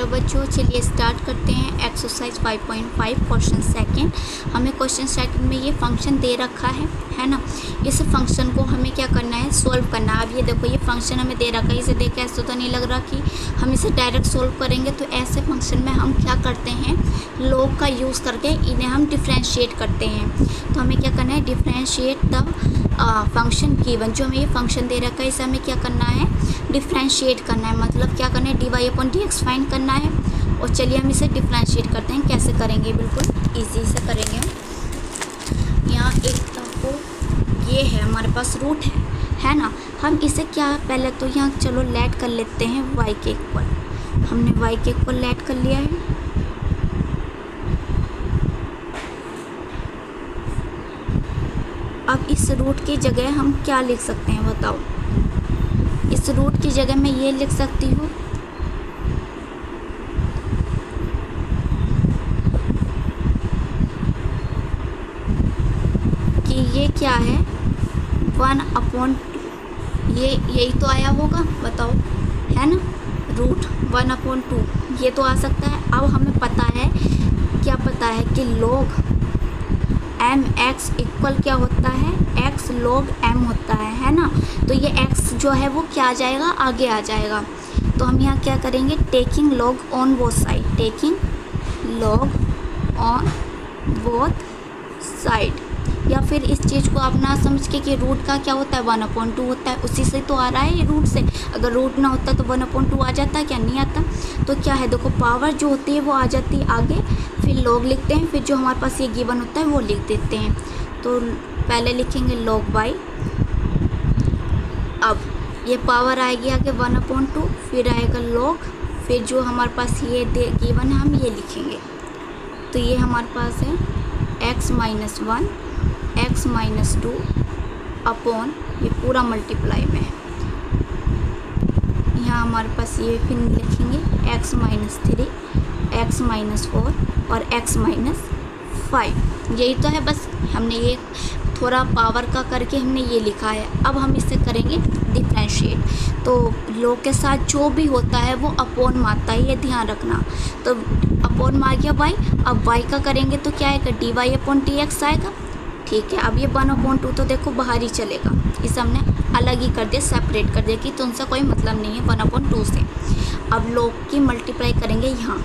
Hello बच्चों, चलिए start करते हैं एक्सरसाइज 5.5 क्वेश्चन सेकंड। हमें क्वेश्चन सेकंड में ये फंक्शन दे रखा है ना। इस फंक्शन को हमें क्या करना है, सोल्व करना है। अब ये देखो, ये फंक्शन हमें दे रखा है, इसे देख के ऐसा तो नहीं लग रहा कि हम इसे डायरेक्ट सोल्व करेंगे। तो ऐसे फंक्शन में हम क्या करते हैं, लॉग का यूज़ करके इन्हें हम डिफ्रेंशिएट करते हैं। तो हमें क्या करना है, डिफ्रेंशिएट द फंक्शन गिवन। जो हमें ये फंक्शन दे रखा है इसे हमें क्या करना है, डिफ्रेंशिएट करना है। मतलब क्या करना है, dy अपॉन dx फाइंड करना है। और चलिए हम इसे डिफ्रेंशिएट करते हैं। कैसे करेंगे, बिल्कुल ईजी से करेंगे हम। यहाँ एक आपको ये है, हमारे पास रूट है ना। हम इसे क्या, पहले तो यहाँ चलो लेट कर लेते हैं y के इक्वल। हमने y के इक्वल लेट कर लिया है। अब इस रूट की जगह हम क्या लिख सकते हैं बताओ। इस रूट की जगह मैं ये लिख सकती हूँ कि ये क्या है, 1/2। ये यही तो आया होगा, बताओ, है ना। रूट 1/2 ये तो आ सकता है। अब हमें पता है, क्या पता है कि log mx इक्वल क्या होता है, x log m होता है ना। तो ये x जो है वो क्या आ जाएगा, आगे आ जाएगा। तो हम यहाँ क्या करेंगे, taking log on both side, taking log on both side. या फिर इस चीज़ को आप ना समझ के कि रूट का क्या होता है, 1/2 होता है, उसी से तो आ रहा है ये रूट से। अगर रूट ना होता तो 1/2 आ जाता, क्या नहीं आता। तो क्या है, देखो पावर जो होती है वो आ जाती है आगे, फिर log लिखते हैं, फिर जो हमारे पास ये गिवन होता है वो लिख देते हैं। तो पहले लिखेंगे log y। अब ये पावर आएगी आगे 1/2, फिर आएगा log, फिर जो हमारे पास ये गिवन है हम ये लिखेंगे। तो ये हमारे पास है x - 1 x - 2 अपॉन ये पूरा मल्टीप्लाई में। यहाँ हमारे पास ये फिर लिखेंगे x - 3 x - 4 और x - 5। यही तो है, बस हमने ये थोड़ा पावर का करके हमने ये लिखा है। अब हम इसे करेंगे डिफ्रेंशिएट। तो log के साथ जो भी होता है वो अपॉन में आता है, ये ध्यान रखना। तो अपॉन में आ गया y। अब y का करेंगे तो क्या आएगा, dy अपॉन dx आएगा। ठीक है, अब ये 1/2 तो देखो बाहर ही चलेगा, इसे हमने अलग ही कर दिया, सेपरेट कर दिया कि तो उनसे कोई मतलब नहीं है 1/2 से। अब log की मल्टीप्लाई करेंगे यहाँ।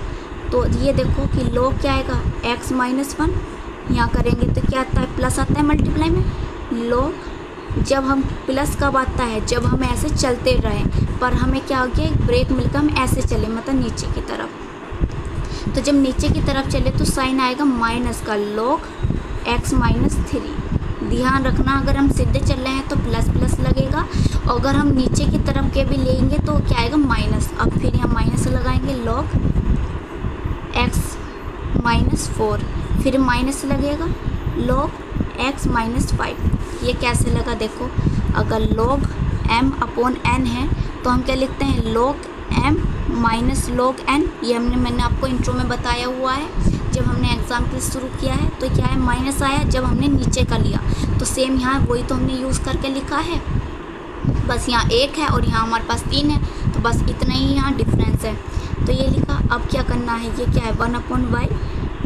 तो ये देखो कि log क्या आएगा, x - 1। यहाँ करेंगे तो क्या आता है, प्लस आता है मल्टीप्लाई में। log जब हम प्लस कब आता है, जब हम ऐसे चलते रहें, पर हमें क्या हो गया, ब्रेक मिलकर हम ऐसे चले, मतलब नीचे की तरफ। तो जब नीचे की तरफ चले तो साइन आएगा माइनस का, log x - 3। ध्यान रखना, अगर हम सीधे चल रहे हैं तो प्लस प्लस लगेगा, और अगर हम नीचे की तरफ के भी लेंगे तो क्या आएगा, माइनस। अब फिर यहाँ माइनस लगाएंगे, log x - 4, फिर माइनस लगेगा, log x - 5। ये कैसे लगा देखो, अगर log m अपॉन n है तो हम क्या लिखते हैं, log m minus log n। ये मैंने आपको इंट्रो में बताया हुआ है, जब हमने एग्जाम्पल शुरू किया है। तो क्या है, माइनस आया जब हमने नीचे का लिया। तो सेम यहाँ वही तो हमने यूज़ करके लिखा है, बस यहाँ 1 है और यहाँ हमारे पास 3 है, तो बस इतना ही यहाँ डिफरेंस है। तो ये लिखा। अब क्या करना है, ये क्या है, 1/y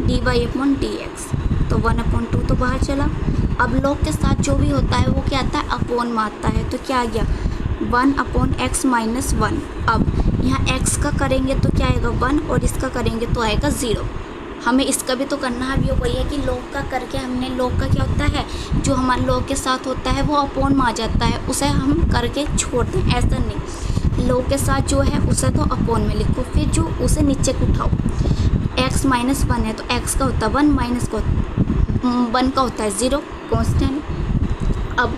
dy अपॉन dx। तो 1/2 तो बाहर चला। अब log के साथ जो भी होता है वो क्या आता है, अपॉन में आता है। तो क्या आ गया, 1/x - 1। अब यहाँ x का करेंगे तो क्या आएगा 1, और इसका करेंगे तो आएगा 0। हमें इसका भी तो करना है। अब वही है कि log का करके हमने, log का क्या होता है, जो हमारे log के साथ होता है वो अपॉन में आ जाता है, उसे हम करके छोड़ दें, ऐसा नहीं। log के साथ जो है उसे तो अपॉन में लिखो, फिर जो उसे नीचे को उठाओ। x - 1 है तो x का होता है 1, माइनस को 1 का होता है 0, कांस्टेंट। अब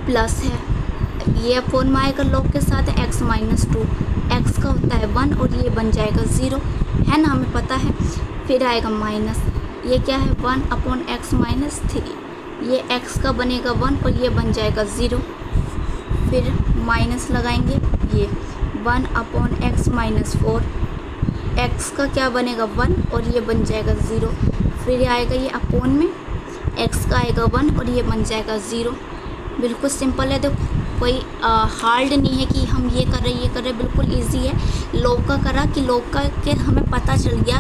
प्लस है, ये अपॉन में आएगा, log के साथ x - 2, x का होता है 1 और ये बन जाएगा 0, है ना, हमें पता है। फिर आएगा माइनस, ये क्या है, 1/x - 3। ये x का बनेगा 1 और ये बन जाएगा 0। फिर माइनस लगाएंगे, ये 1/x - 4, x का क्या बनेगा 1 और ये बन जाएगा 0। फिर आएगा ये अपॉन में, x का आएगा 1 और ये बन जाएगा 0। बिल्कुल सिंपल है, देखो कोई हार्ड नहीं है कि हम ये कर रहे, बिल्कुल इजी है। log का करा कि log का के हमें पता चल गया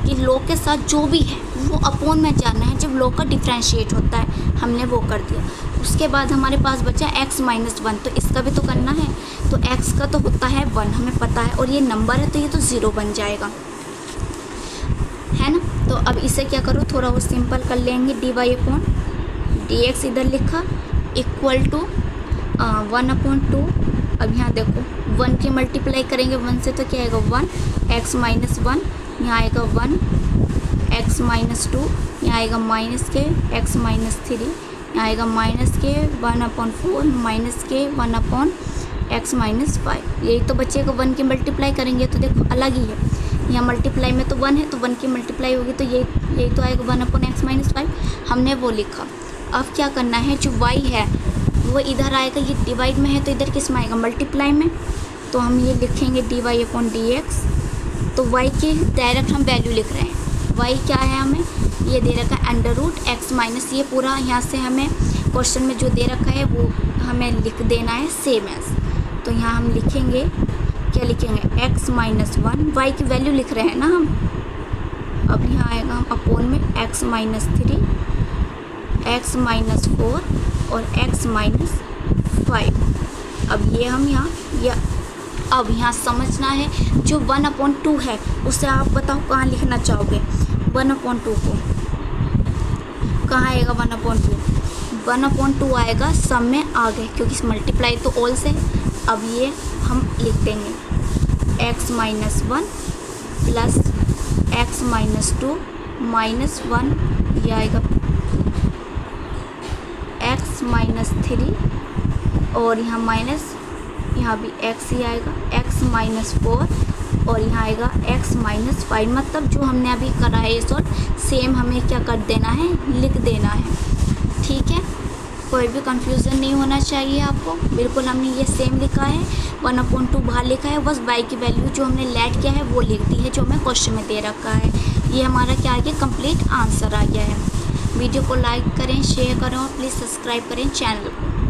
कि log के साथ जो भी है वो अपॉन में जाना है जब log का डिफ्रेंशिएट होता है, हमने वो कर दिया। उसके बाद हमारे पास बचा x माइनस 1, तो इसका भी तो करना है। तो x का तो होता है 1, हमें पता है, और ये नंबर है तो ये तो 0 बन जाएगा, है ना। तो अब इसे क्या करो, थोड़ा वो सिंपल कर लेंगे। dy/dx इधर लिखा इक्वल टू 1/2। अब यहाँ देखो 1 की मल्टीप्लाई करेंगे 1 से तो क्या आएगा 1, x माइनस 1, यहाँ आएगा 1, x माइनस 2, यहाँ आएगा माइनस के x माइनस 3, यहाँ आएगा माइनस के 1/4 माइनस के 1/x माइनस 5। यही तो बचेगा, 1 की मल्टीप्लाई करेंगे तो देखो अलग ही है, यहाँ मल्टीप्लाई में तो 1 है तो 1 की मल्टीप्लाई होगी तो यही तो आएगा 1/x माइनस 5, हमने वो लिखा। अब क्या करना है, जो y है वो इधर आएगा, ये डिवाइड में है तो इधर किस में आएगा, मल्टीप्लाई में। तो हम ये लिखेंगे dy/dx। तो y की डायरेक्ट हम वैल्यू लिख रहे हैं, y क्या है हमें ये दे रखा है √x माइनस, ये पूरा यहाँ से हमें क्वेश्चन में जो दे रखा है वो हमें लिख देना है सेम एज। तो यहाँ हम लिखेंगे, क्या लिखेंगे, x माइनस 1, y की वैल्यू लिख रहे हैं ना हम। अब यहाँ आएगा हम अपॉन में x माइनस 3, x माइनस 4 और x माइनस 5। अब ये हम अब यहाँ समझना है जो 1/2 है उसे आप बताओ कहाँ लिखना चाहोगे। 1/2 को कहाँ आएगा, 1/2 आएगा सब में आगे, क्योंकि मल्टीप्लाई तो ऑल से। अब ये हम लिख देंगे x minus 1 plus x minus 2 minus 1, ये आएगा x माइनस 3 और यहाँ माइनस, यहाँ भी x ही आएगा, x माइनस 4 और यहाँ आएगा x माइनस 5। मतलब जो हमने अभी करा है ये सॉल्व सेम हमें क्या कर देना है, लिख देना है, ठीक है। कोई भी कंफ्यूजन नहीं होना चाहिए आपको, बिल्कुल हमने ये सेम लिखा है, 1/2 बाहर लिखा है, बस y की वैल्यू जो हमने लेट किया है वो लिख दी है जो हमें क्वेश्चन में दे रखा है। ये हमारा क्या आ गया, कंप्लीट आंसर आ गया है। वीडियो को लाइक करें, शेयर करें और प्लीज़ सब्सक्राइब करें चैनल को।